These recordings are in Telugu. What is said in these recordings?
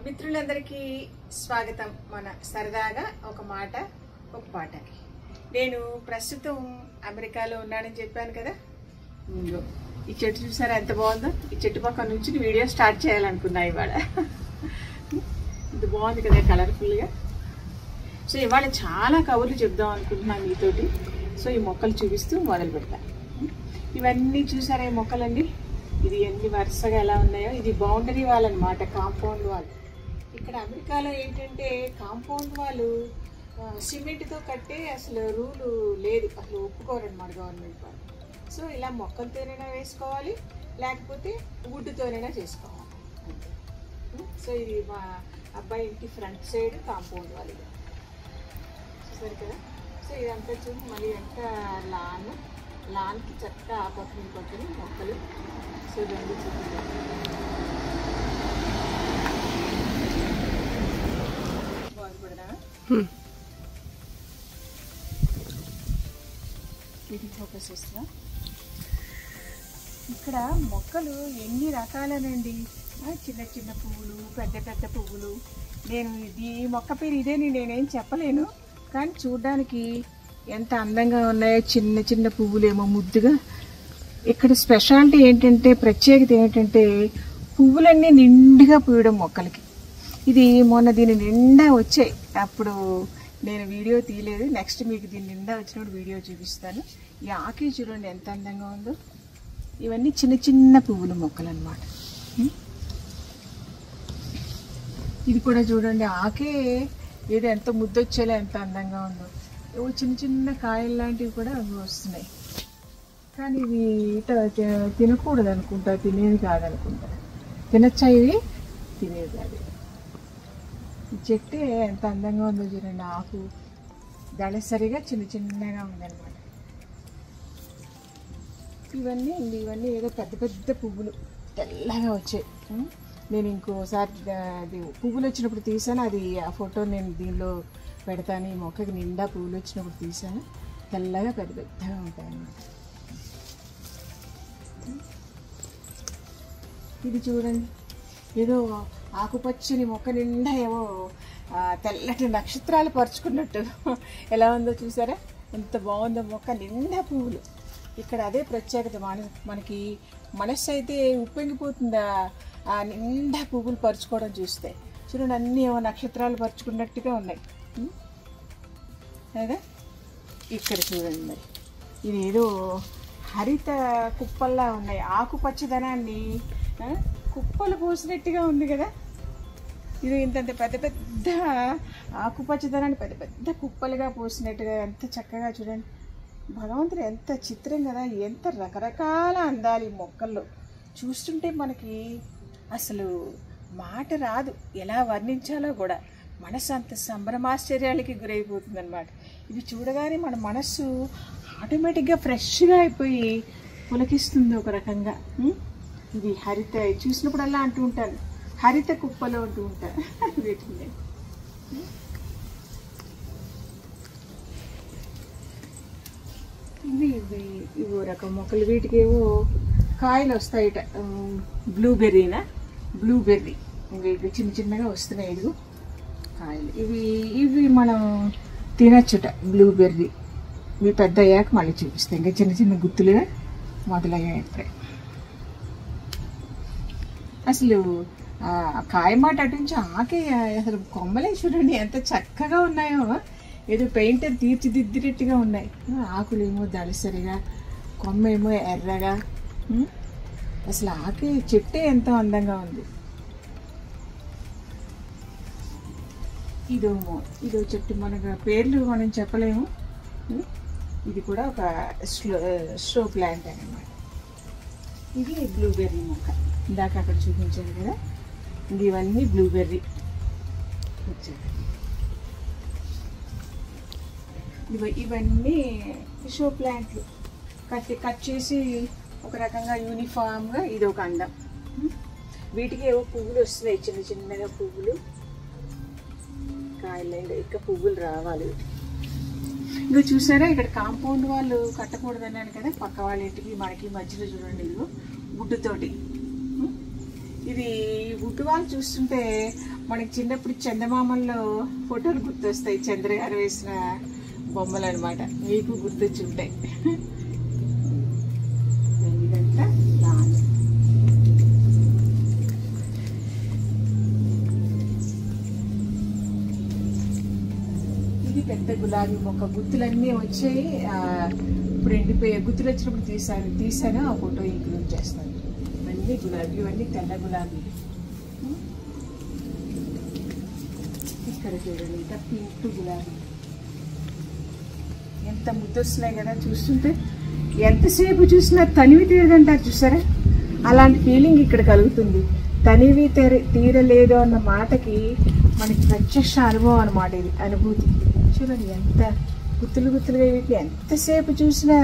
మిత్రులందరికీ స్వాగతం. మన సరదాగా ఒక మాట ఒక పాటకి. నేను ప్రస్తుతం అమెరికాలో ఉన్నానని చెప్పాను కదా. ఈ చెట్టు చూసారా ఎంత బాగుందో. ఈ చెట్టు పక్కన నుంచి వీడియో స్టార్ట్ చేయాలనుకున్నా ఇవాళ. ఇది బాగుంది కదా కలర్ఫుల్గా. సో ఇవాళ చాలా కబుర్లు చెప్దాం అనుకుంటున్నాను మీతోటి. సో ఈ మొక్కలు చూపిస్తూ మొదలు పెడతాను. ఇవన్నీ చూసారా ఈ మొక్కలండి. ఇది ఎన్ని వరుసగా ఎలా ఉన్నాయో. ఇది బౌండరీ వాల్ అన్నమాట, కాంపౌండ్ వాల్. ఇక్కడ అమెరికాలో ఏంటంటే కాంపౌండ్ వాళ్ళు సిమెంట్తో కట్టే అసలు రూలు లేదు, అసలు ఒప్పుకోరన్నమాట గవర్నమెంట్ వాళ్ళు. సో ఇలా మొక్కలతోనైనా వేసుకోవాలి, లేకపోతే వుడ్తోనైనా చేసుకోవాలి. సో ఇది మా అబ్బాయి ఇంటి ఫ్రంట్ సైడ్ కాంపౌండ్ వాళ్ళు చూసారు కదా. సో ఇదంతా చూసి మళ్ళీ ఎంత లాన్కి చక్కగా ఆ పక్కన పక్కన మొక్కలు. సో రెండు చూపించాలి. ఇది ఫోకస్ చేస్తా. ఇక్కడ మొక్కలు ఎన్ని రకాలనండి. చిన్న చిన్న పువ్వులు, పెద్ద పెద్ద పువ్వులు. నేను ఈ మొక్క పేరు ఇదేని నేనేం చెప్పలేను, కానీ చూడ్డానికి ఎంత అందంగా ఉన్నాయో. చిన్న చిన్న పువ్వులేమో ముద్దుగా. ఇక్కడ స్పెషాలిటీ ఏంటంటే, ప్రత్యేకత ఏంటంటే పువ్వులన్నీ నిండుగా పూయడం మొక్కలకి. ఇది మొన్న దీని నిండా వచ్చాయి, అప్పుడు నేను వీడియో తీయలేదు. నెక్స్ట్ మీకు దీని నిండా వచ్చినప్పుడు వీడియో చూపిస్తాను. ఈ ఆకే చూడండి ఎంత అందంగా ఉందో. ఇవన్నీ చిన్న చిన్న పువ్వుల మొక్కలు అన్నమాట. ఇది కూడా చూడండి, ఆకే ఏదో ఎంత ముద్దొచ్చేలా ఎంత అందంగా ఉందో. ఏవో చిన్న చిన్న కాయలు లాంటివి కూడా వస్తున్నాయి, కానీ ఇవి తినకూడదు అనుకుంటా, తినేది కాదనుకుంటా. తినచ్చా ఇవి? తినేది కాదు. ఈ చెట్టు ఎంత అందంగా ఉందో చూడండి. ఆకు దళసరిగా చిన్న చిన్నగా ఉందన్నమాట. ఇవన్నీ ఏదో పెద్ద పెద్ద పువ్వులు తెల్లగా వచ్చాయి. నేను ఇంకోసారి అది పువ్వులు వచ్చినప్పుడు తీసాను, అది ఆ ఫోటో నేను దీనిలో పెడతాను. ఈ మొక్కకి నిండా పువ్వులు వచ్చినప్పుడు తీసాను. తెల్లగా పెద్ద పెద్దగా ఉంటాయన్నమాట. ఇది చూడండి, ఏదో ఆకుపచ్చని మొక్క నిండా ఏవో తెల్లటి నక్షత్రాలు పరుచుకున్నట్టు ఎలా ఉందో చూసారా. ఎంత బాగుందో మొక్క నిండా పువ్వులు. ఇక్కడ అదే ప్రత్యేకత. మనకి మనస్సు అయితే ఉప్పొంగిపోతుందా ఆ నిండా పువ్వులు పరుచుకోవడం చూస్తే. చూడండి, అన్నీ ఏమో నక్షత్రాలు పరుచుకున్నట్టుగా ఉన్నాయి కదా. ఇక్కడ చూడండి, మరి ఇది ఏదో హరిత కుప్పల్లా ఉన్నాయి. ఆకుపచ్చదనాన్ని కుప్పలు పోసినట్టుగా ఉంది కదా. ఇది ఇంతంత పెద్ద పెద్ద ఆకుపచ్చదనాన్ని పెద్ద పెద్ద కుప్పలుగా పోసినట్టుగా ఎంత చక్కగా చూడండి. భగవంతుడు ఎంత చిత్రం కదా. ఎంత రకరకాల అందాలు ఈ మొక్కల్లో. చూస్తుంటే మనకి అసలు మాట రాదు, ఎలా వర్ణించాలో కూడా. మనసు అంత సంభ్రమాశ్చర్యాలకి గురైపోతుంది అన్నమాట. ఇవి చూడగానే మన మనస్సు ఆటోమేటిక్గా ఫ్రెష్గా అయిపోయి పులకిస్తుంది ఒక రకంగా. ఇది హరిత, చూసినప్పుడల్లా అంటూ ఉంటాను, హరిత కుప్పలు అంటూ ఉంటాను వీటిని. ఇవో రకం మొక్కలు. వీటికి ఏవో కాయలు వస్తాయిట. బ్లూబెర్రీ ఇవి చిన్న చిన్నగా వస్తున్నాయి. ఇదిగో కాయలు. ఇవి మనం తినచ్చుట బ్లూబెర్రీ. ఇవి పెద్ద అయ్యాక మళ్ళీ చూపిస్తాయి. ఇంకా చిన్న చిన్న గుత్తులుగా మొదలయ్యాయి ఇప్పుడే. అసలు కాయ మాట అటు నుంచి ఆకే అసలు కొమ్మలే చూడండి ఎంత చక్కగా ఉన్నాయో. ఏదో పెయింటర్ తీర్చిదిద్దినట్టుగా ఉన్నాయి. ఆకులేమో దళసరిగా, కొమ్మ ఏమో ఎర్రగా. అసలు ఆకే చెట్టే ఎంతో అందంగా ఉంది. ఇదో చెట్టు, మనకు పేర్లు మనం చెప్పలేము. ఇది కూడా ఒక స్లో ప్లాంట్ అన్నమాట. ఇది బ్లూబెర్రీ మొక్క, ఇందాక అక్కడ చూపించాను కదా. ఇవన్నీ బ్లూబెర్రీ వచ్చాయి. ఇవన్నీ షో ప్లాంట్లు కట్ చేసి ఒక రకంగా యూనిఫామ్గా. ఇది ఒక అందం. వీటికి ఏవో పువ్వులు వస్తున్నాయి, చిన్న చిన్నగా పువ్వులు. కాయలు ఇంకా పువ్వులు రావాలి. ఇదిగో చూసారా, ఇక్కడ కాంపౌండ్ వాళ్ళు కట్టకూడదన్నాను కదా. పక్క వాళ్ళ ఇంటికి మనకి మధ్యలో చూడండి, ఇదిగో వుడ్డుతోటి. ఇది వుడ్ వాళ్ళు చూస్తుంటే మనకి చిన్నప్పుడు చందమామల్లో ఫోటోలు గుర్తొస్తాయి, చంద్ర గారు వేసిన బొమ్మలు అనమాట. మీకు గుర్తొచ్చి ఉంటాయి. ఇదంతా లాన్. ఇది పెద్ద గులాబీ మొక్క. గుత్తులన్నీ వచ్చాయి, ఇప్పుడు ఎండిపోయే గుత్తులు వచ్చినప్పుడు తీసాను ఆ ఫోటో ఇంక్లూడ్ చేస్తాను. ఇవన్నీ గులాబీ, ఇవన్నీ తెల్ల గులాబీ. ఇక్కడ చూడండి, ఇంకా పింక్ గులాబీ. ఎంత ముద్దొస్తున్నాయి కదా, చూస్తుంటే ఎంతసేపు చూసినా తనివి తీరదంటారు చూసారా, అలాంటి ఫీలింగ్ ఇక్కడ కలుగుతుంది. తనివి తీరలేదు అన్న మాటకి మనకి ప్రత్యక్ష అనుభవం అనమాట ఇది, అనుభూతి. చూడండి ఎంత గుత్తులుగా వీటిని ఎంతసేపు చూసినా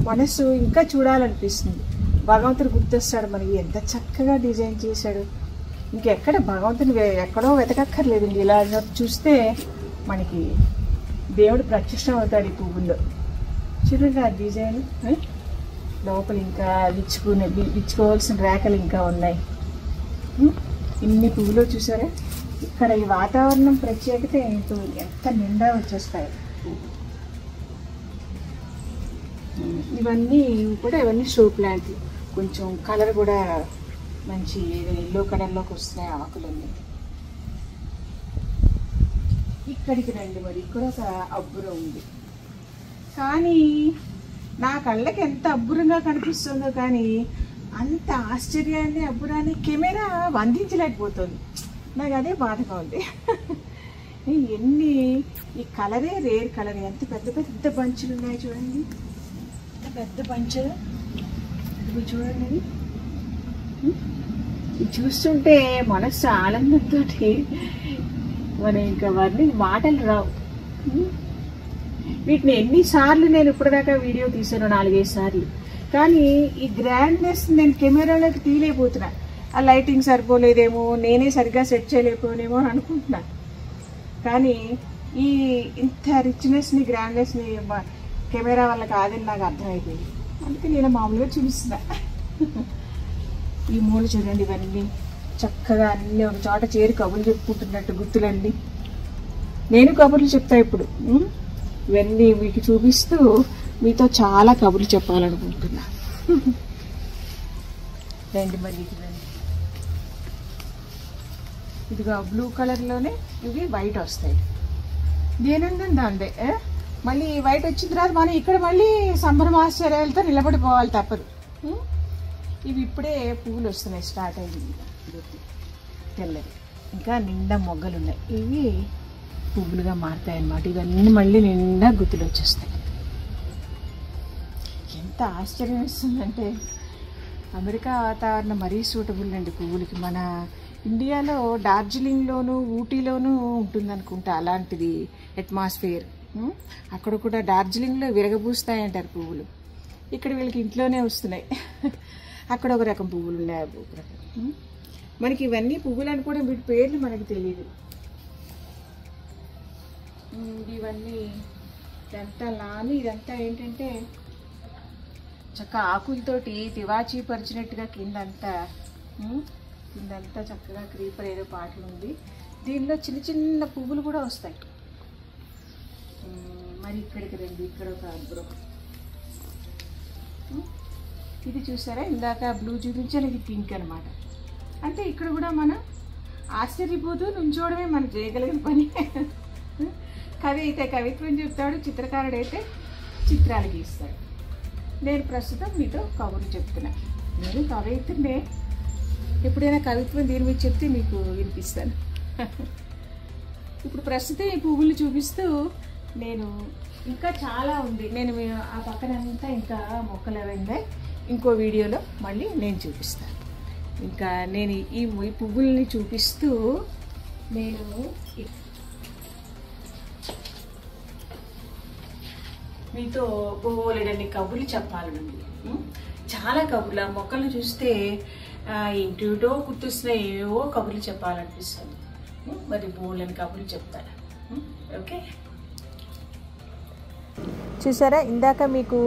మనసు ఇంకా చూడాలనిపిస్తుంది. భగవంతుడు గుర్తొస్తాడు మనకి, ఎంత చక్కగా డిజైన్ చేశాడు. ఇంకెక్కడ భగవంతుని ఎక్కడో వెతకక్కర్లేదు. ఇలా చూస్తే మనకి దేవుడు ప్రత్యక్షం అవుతాడు ఈ పువ్వుల్లో. చూడండి ఆ డిజైన్. లోపల ఇంకా విచ్చుకోవాల్సిన రేఖలు ఇంకా ఉన్నాయి. ఇన్ని పువ్వులు చూసారా. ఇక్కడ ఈ వాతావరణం ప్రత్యేకత ఏంటో, ఎంత నిండా వచ్చేస్తాయి. ఇవన్నీ షో ప్లాంట్లు. కొంచెం కలర్ కూడా మంచి ఎల్లో కలర్లోకి వస్తున్నాయి ఆకులన్నీ. ఇక్కడికి రండి, మరి ఇక్కడ ఒక అబ్బురం ఉంది. కానీ నా కళ్ళకి ఎంత అబ్బురంగా కనిపిస్తుందో, కానీ అంత ఆశ్చర్యాన్ని అబ్బురాన్ని కెమెరా అందించలేకపోతుంది. నాకు అదే బాధగా ఉంది. ఎన్ని ఈ కలరే రేర్ కలర్. ఎంత పెద్ద పెద్ద బంచులు ఉన్నాయి చూడండి, ఎంత పెద్ద బంచులు. ఇవి చూడండి, ఇది చూస్తుంటే మనస్సు ఆనందంతో మనం ఇంకా మాటలు రావు. వీటిని ఎన్నిసార్లు నేను ఇప్పటిదాకా వీడియో తీసాను, 4-5 సార్లు. కానీ ఈ గ్రాండ్నెస్ నేను కెమెరాలోకి తీయలేకపోతున్నా. ఆ లైటింగ్ సరిపోలేదేమో, నేనే సరిగ్గా సెట్ చేయలేకపోనేమో అని అనుకుంటున్నా. కానీ ఇంత రిచ్నెస్ని, గ్రాండ్నెస్ని కెమెరా వల్ల కాదని నాకు అర్థమైపోయింది. అందుకే నేను మామూలుగా చూపిస్తున్నా. ఈ మూల చూడండి, ఇవన్నీ చక్కగా అన్నీ ఒక చోట చేరి కబుర్లు చెప్పుకుంటున్నట్టు గుర్తులన్నీ. నేను కబుర్లు చెప్తా ఇప్పుడు. ఇవన్నీ మీకు చూపిస్తూ మీతో చాలా కబుర్లు చెప్పాలనుకుంటున్నా. రండి మరి రండి. ఇదిగో బ్లూ కలర్లోనే ఇవి వైట్ వస్తాయి. దేనందని దాందే. మళ్ళీ వైట్ వచ్చిన తర్వాత మనం ఇక్కడ మళ్ళీ సంభ్రమాశ్చర్యాలతో నిలబడిపోవాలి, తప్పదు. ఇవి ఇప్పుడే పువ్వులు వస్తున్నాయి, స్టార్ట్ అయింది. తెల్లవి ఇంకా నిండా మొగ్గలు ఉన్నాయి. ఇవి పువ్వులుగా మారుతాయి అన్నమాట. ఇవన్నీ మళ్ళీ నిండా గుత్తులు వచ్చేస్తాయి. ఎంత ఆశ్చర్యం వేస్తుందంటే, అమెరికా వాతావరణం మరీ సూటబుల్ అండి పువ్వులకి. మన ఇండియాలో డార్జిలింగ్లోను ఊటీలోనూ ఉంటుందనుకుంటా అలాంటిది అట్మాస్ఫియర్. అక్కడ కూడా డార్జిలింగ్లో విరగబూస్తాయి అంటారు పువ్వులు. ఇక్కడ వీళ్ళకి ఇంట్లోనే వస్తున్నాయి. అక్కడ ఒక రకం పువ్వులు ఉన్నాయి, ఒక రకం. మనకి ఇవన్నీ పువ్వులు అనుకోవడం, వీటి పేర్లు మనకి తెలియదు. ఇవన్నీ ఇదంతా లాని, ఇదంతా ఏంటంటే చక్క ఆకులతోటి తివాచీ పరిచినట్టుగా కిందంతా చక్కగా క్రీపర్ ఏదో పాటలు ఉంది. దీనిలో చిన్న చిన్న పువ్వులు కూడా వస్తాయి. మరి ఇక్కడికి రండి, ఇక్కడ ఒక అబ్బురం. ఇది చూసారా, ఇందాక బ్లూ చూపించాను, ఇది పింక్ అనమాట. అంటే ఇక్కడ కూడా మనం ఆశ్చర్యపోతూ నుంచోవడమే మనం చేయగలిగిన పని. కవి అయితే కవిత్వం చెప్తాడు, చిత్రకారుడైతే చిత్రాలు గీస్తాడు. నేను ప్రస్తుతం మీతో కబుర్లు చెప్తున్నా. నేను కవిత్వనే, ఎప్పుడైనా కవిత్వం దీని మీద చెప్తే మీకు వినిపిస్తాను. ఇప్పుడు ప్రస్తుతం ఈ పువ్వులు చూపిస్తూ నేను ఇంకా చాలా ఉంది. నేను ఆ పక్కనంతా ఇంకా మొక్కలు అవన్నీ ఇంకో వీడియోలో మళ్ళీ నేను చూపిస్తాను. ఇంకా నేను ఈ పువ్వుల్ని చూపిస్తూ నేను మీతో బోలెడన్ని కబుర్లు చెప్పాలండి. చాలా కబుర్లు. ఆ మొక్కలను చూస్తే ఇంటిటో గుర్తొస్తున్నాయి, ఏవో కబుర్లు చెప్పాలనిపిస్తుంది. మరి బోలెడన్ని కబుర్లు చెప్తాను. ఓకే, చూసారా, ఇందాక మీకు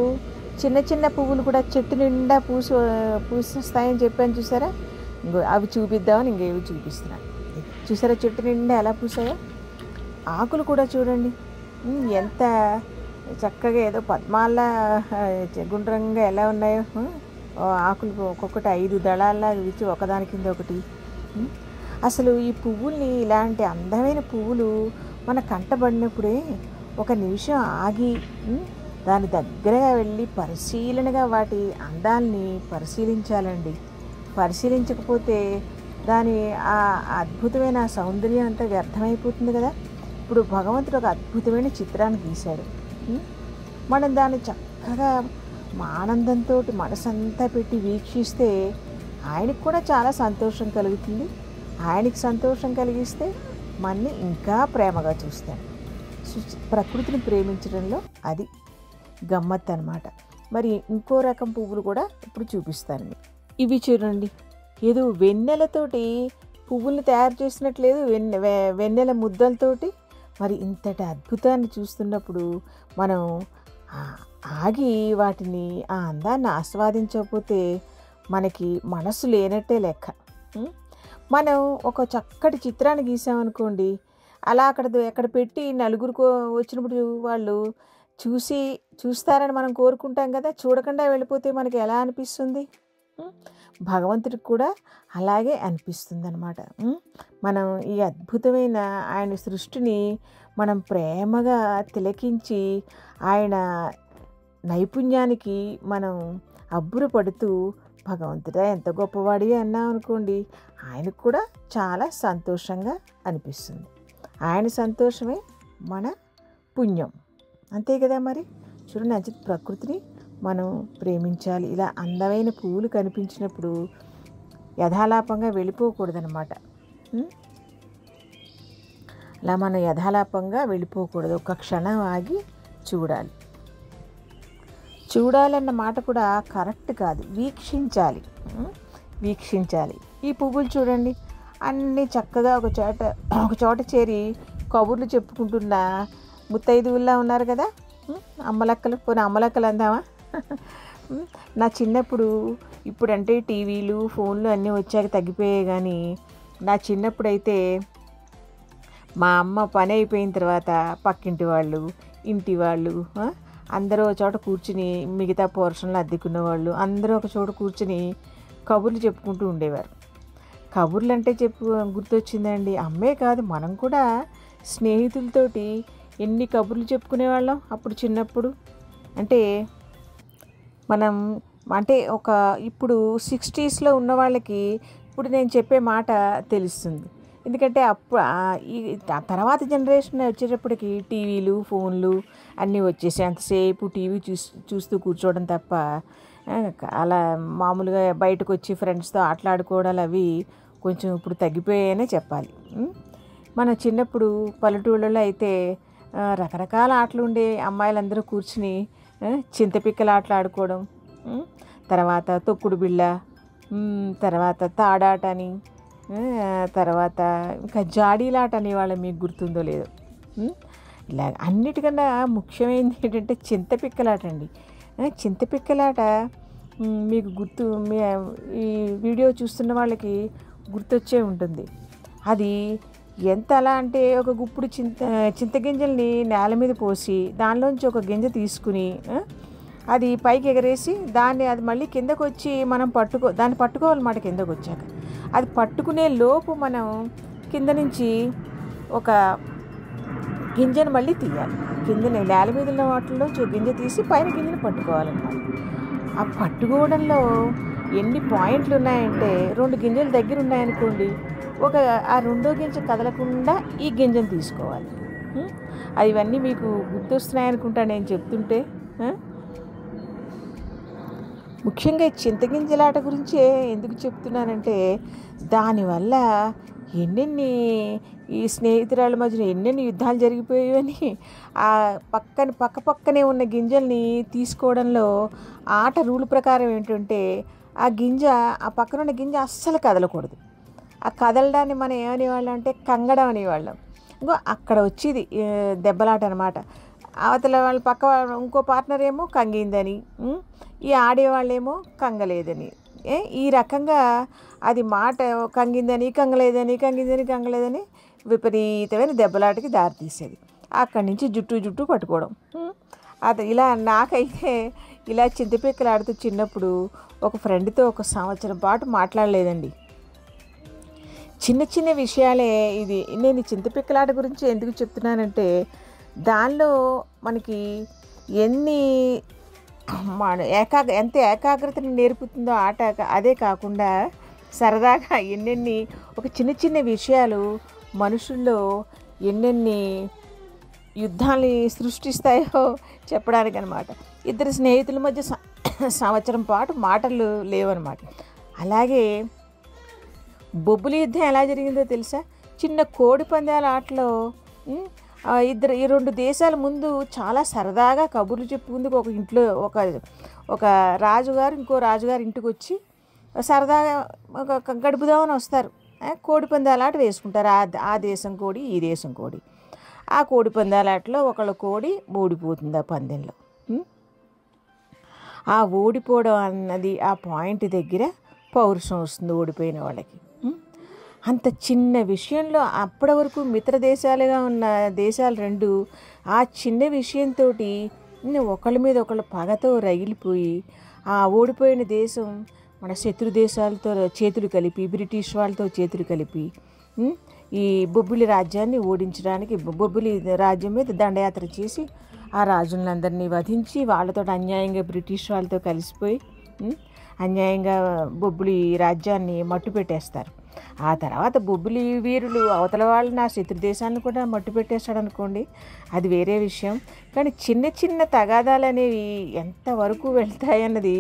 చిన్న చిన్న పువ్వులు కూడా చెట్టు నిండా పూసొస్తాయని చెప్పాను చూసారా. అవి చూపిద్దామని ఇంకేవి చూపిస్తున్నాను. చూసారా చెట్టు నిండా ఎలా పూసాయో. ఆకులు కూడా చూడండి ఎంత చక్కగా ఏదో పద్మాల్లా గుండ్రంగా ఎలా ఉన్నాయో. ఆకులు ఒక్కొక్కటి 5 దళాల్లా విరిచి ఒకదాని కింద ఒకటి. అసలు ఈ పువ్వుల్ని, ఇలాంటి అందమైన పువ్వులు మన కంటబడినప్పుడే ఒక నిమిషం ఆగి దాని దగ్గరగా వెళ్ళి పరిశీలనగా వాటి అందాల్ని పరిశీలించాలండి. పరిశీలించకపోతే దాని ఆ అద్భుతమైన సౌందర్యం అంతా వ్యర్థమైపోతుంది కదా. ఇప్పుడు భగవంతుడు ఒక అద్భుతమైన చిత్రాన్ని గీశాడు. మనం దాన్ని చక్కగా ఆనందంతో మనసంతా పెట్టి వీక్షిస్తే ఆయనకు కూడా చాలా సంతోషం కలుగుతుంది. ఆయనకి సంతోషం కలిగిస్తే మనని ఇంకా ప్రేమగా చూస్తాడు. ప్రకృతిని ప్రేమించడంలో అది గమ్మత్ అన్నమాట. మరి ఇంకో రకం పువ్వులు కూడా ఇప్పుడు చూపిస్తాను. ఇవి చూడండి, ఏదో వెన్నెలతోటి పువ్వుల్ని తయారు చేసినట్లేదు, వెన్నెల ముద్దలతోటి. మరి ఇంతటి అద్భుతాన్ని చూస్తున్నప్పుడు మనం ఆగి వాటిని, ఆ అందాన్ని ఆస్వాదించకపోతే మనకి మనసు లేనట్టే లెక్క. మనం ఒక చక్కటి చిత్రాన్ని గీసామనుకోండి, అలా ఎక్కడ పెట్టి నలుగురు వచ్చినప్పుడు వాళ్ళు చూస్తారని మనం కోరుకుంటాం కదా. చూడకుండా వెళ్ళిపోతే మనకి ఎలా అనిపిస్తుంది? భగవంతుడికి కూడా అలాగే అనిపిస్తుంది అన్నమాట. మనం ఈ అద్భుతమైన ఆయన సృష్టిని మనం ప్రేమగా తిలకించి ఆయన నైపుణ్యానికి మనం అబ్బురపడుతూ భగవంతుడా ఎంత గొప్పవాడి అన్నాం అనుకోండి, ఆయనకు కూడా చాలా సంతోషంగా అనిపిస్తుంది. ఆయన సంతోషమే మన పుణ్యం, అంతే కదా. మరి చూడండి, ప్రకృతిని మనం ప్రేమించాలి. ఇలా అందమైన పువ్వులు కనిపించినప్పుడు యథాలాపంగా వెళ్ళిపోకూడదనమాట. అలా మనం యథాలాపంగా వెళ్ళిపోకూడదు, ఒక క్షణం ఆగి చూడాలి. చూడాలన్న మాట కూడా కరెక్ట్ కాదు, వీక్షించాలి. ఈ పువ్వులు చూడండి, అన్నీ చక్కగా ఒక చోట చేరి కబుర్లు చెప్పుకుంటున్న ముత్తైదువుల్లా ఉన్నారు కదా. అమ్మలక్కలు, పోనీ అమ్మలక్కలు అందామా? నా చిన్నప్పుడు, ఇప్పుడంటే టీవీలు ఫోన్లు అన్నీ వచ్చాక తగ్గిపోయాయి, కానీ నా చిన్నప్పుడైతే మా అమ్మ పని అయిపోయిన తర్వాత పక్కింటి వాళ్ళు, ఇంటి వాళ్ళు అందరూ ఒక చోట కూర్చుని, మిగతా పోర్షన్లు అద్దెకున్న వాళ్ళు అందరూ ఒక చోట కూర్చుని కబుర్లు చెప్పుకుంటూ ఉండేవారు. కబుర్లు అంటే గుర్తొచ్చిందండి, అమ్మే కాదు మనం కూడా స్నేహితులతోటి ఎన్ని కబుర్లు చెప్పుకునేవాళ్ళం అప్పుడు చిన్నప్పుడు. అంటే మనం ఇప్పుడు 60sలో ఉన్న వాళ్ళకి ఇప్పుడు నేను చెప్పే మాట తెలుస్తుంది. ఎందుకంటే ఈ తర్వాత జనరేషన్ వచ్చేటప్పటికి టీవీలు ఫోన్లు అన్నీ వచ్చేసాయి. అంతసేపు టీవీ చూస్తూ కూర్చోవడం తప్ప అలా మామూలుగా బయటకు వచ్చి ఫ్రెండ్స్తో ఆటలాడుకోవడాలు అవి కొంచెం ఇప్పుడు తగ్గిపోయాయనే చెప్పాలి. మన చిన్నప్పుడు పల్లెటూళ్ళలో అయితే రకరకాల ఆటలు ఉండే, అమ్మాయిలందరూ కూర్చుని చింతపిక్కల ఆటలు ఆడుకోవడం, తర్వాత తొక్కుడు బిళ్ళ, తర్వాత తాడాట అని, తర్వాత ఇంకా జాడీలాట అనేవాళ్ళం, మీకు గుర్తుందో లేదో. ఇలా అన్నిటికన్నా ముఖ్యమైనది ఏంటంటే చింతపిక్కలాట అండి. చింతపిక్కలాట మీకు ఈ వీడియో చూస్తున్న వాళ్ళకి గుర్తొచ్చే ఉంటుంది. అది ఎంత అలా అంటే, ఒక గుప్పుడు చింతగింజల్ని నేల మీద పోసి దానిలోంచి ఒక గింజ తీసుకుని అది పైకి ఎగరేసి అది మళ్ళీ కిందకు వచ్చి మనం దాన్ని పట్టుకోవాలన్నమాట. కిందకు వచ్చాక అది పట్టుకునే లోపు మనం కింద నుంచి ఒక గింజను మళ్ళీ తీయాలి. నేల మీద ఉన్న వాటిల్లో గింజ తీసి పైన గింజను పట్టుకోవాలన్నమాట. ఆ పట్టుకోవడంలో ఎన్ని పాయింట్లు ఉన్నాయంటే, 2 గింజలు దగ్గర ఉన్నాయనుకోండి, ఆ రెండో గింజ కదలకుండా ఈ గింజను తీసుకోవాలి. ఇవన్నీ మీకు గుర్తొస్తున్నాయనుకుంటా నేను చెప్తుంటే. ముఖ్యంగా ఈ చింతగింజలాట గురించి ఎందుకు చెప్తున్నానంటే, దానివల్ల ఈ స్నేహితురాళ్ళ మధ్యన ఎన్నెన్ని యుద్ధాలు జరిగిపోయాయని, ఆ పక్కనే ఉన్న గింజల్ని తీసుకోవడంలో ఆట రూల్ ప్రకారం ఏంటంటే, ఆ పక్కనున్న గింజ అస్సలు కదలకూడదు. ఆ కదలడాన్ని మనం ఏమనేవాళ్ళం అంటే కంగడం అనేవాళ్ళం. అక్కడ వచ్చేది దెబ్బలాట అనమాట. అవతల ఇంకో పార్ట్నర్ ఏమో కంగిందని, ఈ ఆడేవాళ్ళేమో కంగలేదని. ఈ రకంగా అది మాట కంగిందని కంగలేదని విపరీతమైన దెబ్బలాటకి దారితీసేది. అక్కడి నుంచి జుట్టు పట్టుకోవడం. అది ఇలా నాకైతే ఇలా చింతపిక్కలాడుతూ చిన్నప్పుడు ఒక ఫ్రెండ్తో 1 సంవత్సరం పాటు మాట్లాడలేదండి. చిన్న విషయాలే ఇది. నేను చింతపిక్కలాట గురించి ఎందుకు చెప్తున్నానంటే దానిలో మనకి ఎన్ని ఎంత ఏకాగ్రతను నేర్పుతుందో ఆట. అదే కాకుండా సరదాగా ఎన్నెన్ని ఒక చిన్న విషయాలు మనుషుల్లో ఎన్నెన్ని యుద్ధాన్ని సృష్టిస్తాయో చెప్పడానికి అనమాట. 2 స్నేహితుల మధ్య సంవత్సరం పాటు మాటలు లేవన్నమాట. అలాగే బొబ్బులి యుద్ధం ఎలా జరిగిందో తెలుసా? చిన్న కోడి పందాల ఆటలో ఈ 2 దేశాల ముందు చాలా సరదాగా కబుర్లు చెప్పుకుందుకు ఒక ఇంట్లో ఒక రాజుగారు ఇంకో రాజుగారు ఇంటికి వచ్చి సరదాగా గడుపుదామని వస్తారు. కోడి పందాల ఆట వేసుకుంటారు. ఆ దేశం కోడి ఈ దేశం కోడి. ఆ కోడి పందాల ఆటలో ఒకళ్ళ కోడి ఓడిపోతుంది ఆ పందెంలో. ఆ ఓడిపోవడం అన్నది ఆ పాయింట్ దగ్గర పౌరుషం వస్తుంది ఓడిపోయిన వాళ్ళకి. అంత చిన్న విషయంలో అప్పటి వరకు మిత్ర దేశాలుగా ఉన్న దేశాలు 2 ఆ చిన్న విషయంతో ఒకళ్ళ మీద ఒకళ్ళ పగతో రగిలిపోయి ఆ ఓడిపోయిన దేశం మన శత్రు దేశాలతో చేతులు కలిపి బ్రిటిష్ వాళ్ళతో చేతులు కలిపి ఈ బొబ్బిలి రాజ్యాన్ని ఓడించడానికి బొబ్బిలి రాజ్యం మీద దండయాత్ర చేసి ఆ రాజులందరినీ వధించి వాళ్ళతో అన్యాయంగా బ్రిటిష్ వాళ్ళతో కలిసిపోయి అన్యాయంగా బొబ్బిలి రాజ్యాన్ని మట్టు పెట్టేస్తారు. ఆ తర్వాత బొబ్బిలి వీరులు అవతల వాళ్ళని ఆ శత్రు దేశాన్ని కూడా మట్టు పెట్టేస్తాడు అనుకోండి, అది వేరే విషయం. కానీ చిన్న తగాదాలు అనేవి ఎంతవరకు వెళ్తాయన్నది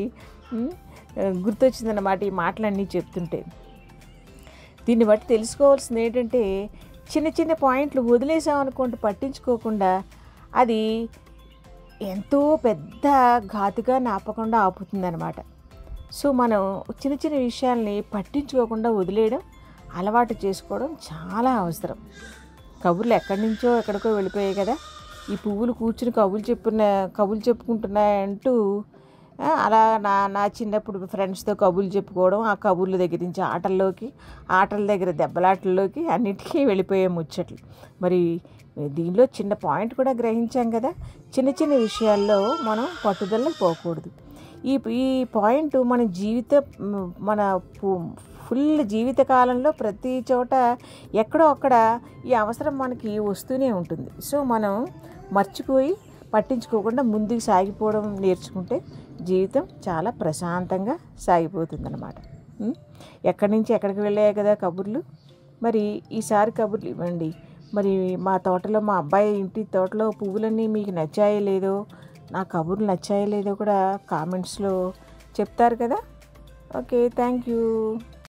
గుర్తొచ్చిందన్నమాట ఈ మాటలన్నీ చెప్తుంటే. దీన్ని బట్టి తెలుసుకోవాల్సింది ఏంటంటే చిన్న పాయింట్లు వదిలేసామనుకోండి, పట్టించుకోకుండా అది ఎంతో పెద్ద ఘాతుగా నాపకుండా ఆపుతుందన్నమాట. సో మనం చిన్న విషయాల్ని పట్టించుకోకుండా వదిలేయడం అలవాటు చేసుకోవడం చాలా అవసరం. కబుర్లు ఎక్కడి నుంచో ఎక్కడికో వెళ్ళిపోయాయి కదా. ఈ పువ్వులు కూర్చుని కబుర్లు చెప్పుకుంటున్నాయంటూ అలా నా చిన్నప్పుడు ఫ్రెండ్స్తో కబుర్లు చెప్పుకోవడం, ఆ కబుర్ల దగ్గర నుంచి ఆటల దగ్గర దెబ్బలాటల్లోకి అన్నిటికీ వెళ్ళిపోయే ముచ్చట్లు. మరి దీనిలో చిన్న పాయింట్ కూడా గ్రహించాం కదా, చిన్న విషయాల్లో మనం పట్టుదలకు పోకూడదు. ఈ పాయింట్ మన ఫుల్ జీవితకాలంలో ప్రతి చోట ఎక్కడో అక్కడ ఈ అవసరం మనకి వస్తూనే ఉంటుంది. సో మనం మర్చిపోయి పట్టించుకోకుండా ముందుకు సాగిపోవడం నేర్చుకుంటే జీవితం చాలా ప్రశాంతంగా సాగిపోతుందన్నమాట. ఎక్కడి నుంచి ఎక్కడికి వెళ్ళాయి కదా కబుర్లు. మరి ఈసారి కబుర్లు ఇవ్వండి. మరి మా తోటలో మా అబ్బాయి ఇంటి తోటలో పువ్వులన్నీ మీకు నచ్చాయో లేదో, నా కబుర్లు నచ్చాయో లేదో కూడా కామెంట్స్లో చెప్తారు కదా. Okay, thank you.